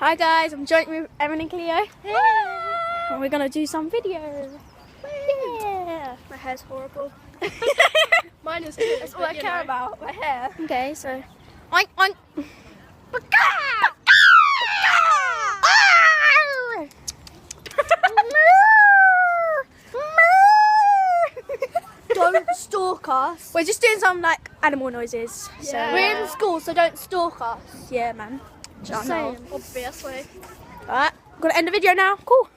Hi guys, I'm joining with Erin and Cleo. Yeah. And we're gonna do some videos. Yeah. My hair's horrible. Mine is too. That's all I care about, my hair. Okay, so oink oink. Don't stalk us. We're just doing some like animal noises. Yeah. So We're in school, so don't stalk us. yeah, man. Just saying. Obviously. Alright, gonna end the video now. Cool.